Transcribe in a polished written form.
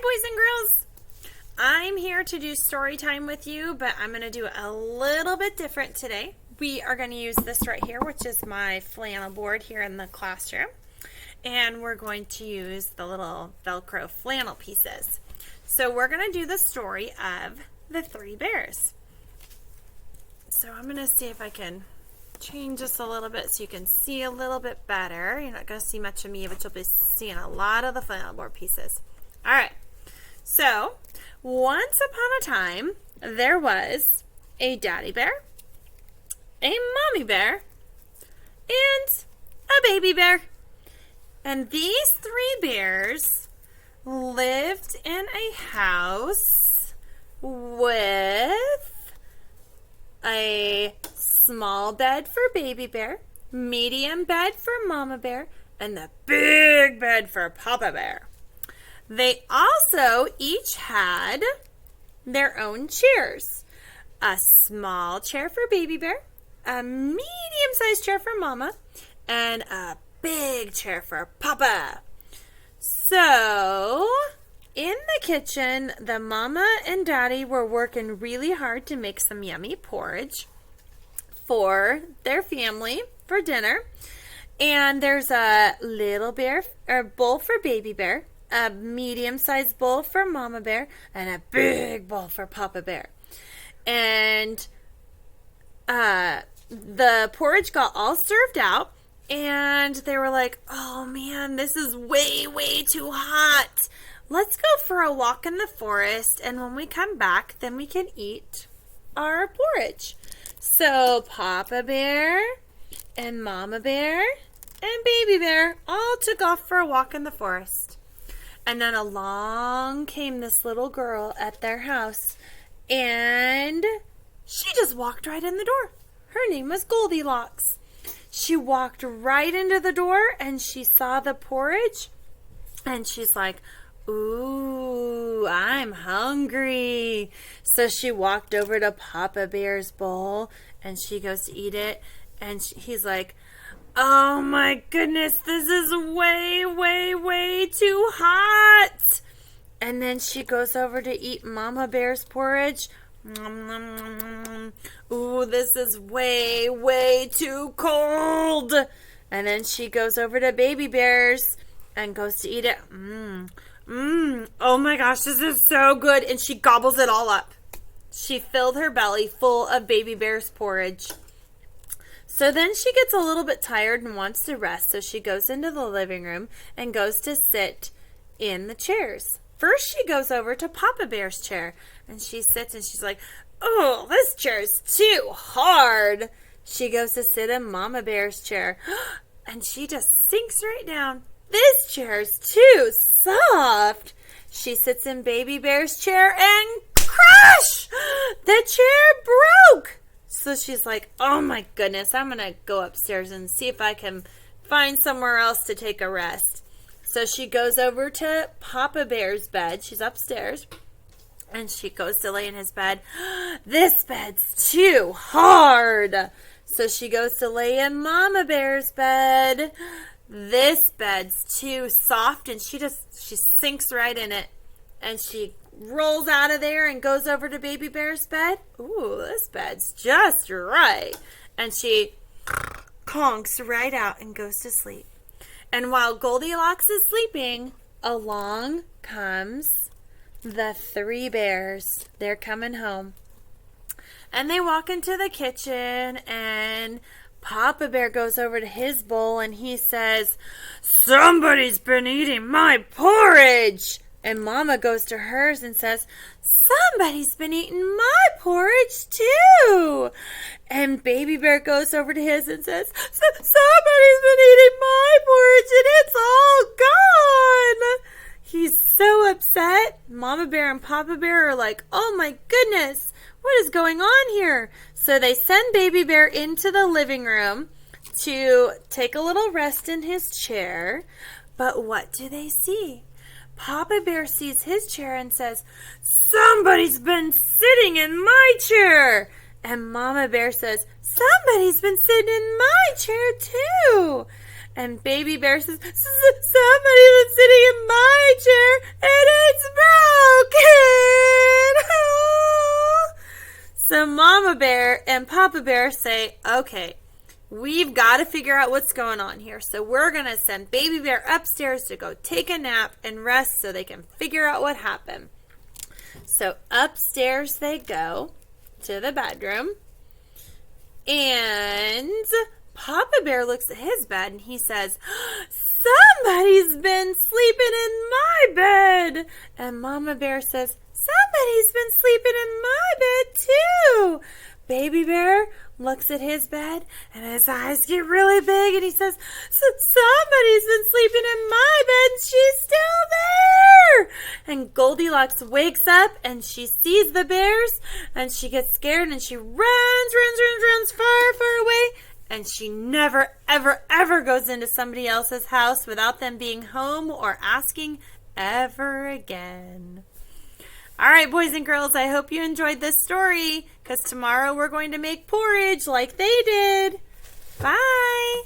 boys and girls. I'm here to do story time with you, but I'm going to do it a little bit different today. We are going to use this right here, which is my flannel board here in the classroom. And we're going to use the little Velcro flannel pieces. So we're going to do the story of the three bears. So I'm going to see if I can change this a little bit so you can see a little bit better. You're not going to see much of me, but you'll be seeing a lot of the flannel board pieces. All right. So once upon a time, there was a daddy bear, a mommy bear, and a baby bear. And these three bears lived in a house with a small bed for baby bear, medium bed for mama bear, and the big bed for papa bear. They also each had their own chairs. A small chair for baby bear, a medium-sized chair for mama, and a big chair for papa. So, in the kitchen, the mama and daddy were working really hard to make some yummy porridge for their family for dinner. And there's a little bear or bowl for baby bear, a medium-sized bowl for mama bear, and a big bowl for papa bear. And the porridge got all served out, and they were like, oh man, this is way, way too hot. Let's go for a walk in the forest, and when we come back, then we can eat our porridge. So Papa Bear and Mama Bear and Baby Bear all took off for a walk in the forest. And then along came this little girl at their house, and she just walked right in the door. Her name was Goldilocks. She walked right into the door, and she saw the porridge, and she's like, ooh, I'm hungry. So she walked over to Papa Bear's bowl, and she goes to eat it, and he's like, oh my goodness, this is way, way, way too hot. And then she goes over to eat Mama Bear's porridge. Ooh, this is way, way too cold. And then she goes over to Baby Bear's and goes to eat it. Oh my gosh, this is so good. And she gobbles it all up. She filled her belly full of Baby Bear's porridge. So then she gets a little bit tired and wants to rest. So she goes into the living room and goes to sit in the chairs. First, she goes over to Papa Bear's chair, and she sits, and she's like, oh, this chair is too hard. She goes to sit in Mama Bear's chair, and she just sinks right down. This chair is too soft. She sits in Baby Bear's chair, and crash! The chair broke. So she's like, oh my goodness, I'm going to go upstairs and see if I can find somewhere else to take a rest. So she goes over to Papa Bear's bed. She's upstairs. And she goes to lay in his bed. This bed's too hard. So she goes to lay in Mama Bear's bed. This bed's too soft. And she sinks right in it. And she rolls out of there and goes over to Baby Bear's bed. Ooh, this bed's just right. And she conks right out and goes to sleep. And while Goldilocks is sleeping, along comes the three bears. They're coming home. And they walk into the kitchen, and Papa Bear goes over to his bowl, and he says, somebody's been eating my porridge. And Mama goes to hers and says, somebody's been eating my porridge too. And Baby Bear goes over to his and says, somebody's been eating my porridge and it's all gone. He's so upset. Mama Bear and Papa Bear are like, oh my goodness, what is going on here? So they send Baby Bear into the living room to take a little rest in his chair. But what do they see? Papa Bear sees his chair and says, somebody's been sitting in my chair. And Mama Bear says, somebody's been sitting in my chair too. And Baby Bear says, somebody's been sitting in my chair and it's Bear and Papa Bear say, okay, we've got to figure out what's going on here. So we're going to send Baby Bear upstairs to go take a nap and rest so they can figure out what happened. So upstairs they go to the bedroom. And Papa Bear looks at his bed and he says, somebody's been sleeping in my bed. And Mama Bear says, somebody's been sleeping in my bed too. Baby Bear looks at his bed and his eyes get really big and he says, somebody's been sleeping in my bed and she's still there. And Goldilocks wakes up and she sees the bears and she gets scared and she runs far, far away. And she never, ever, ever goes into somebody else's house without them being home or asking ever again. All right, boys and girls, I hope you enjoyed this story because tomorrow we're going to make porridge like they did. Bye.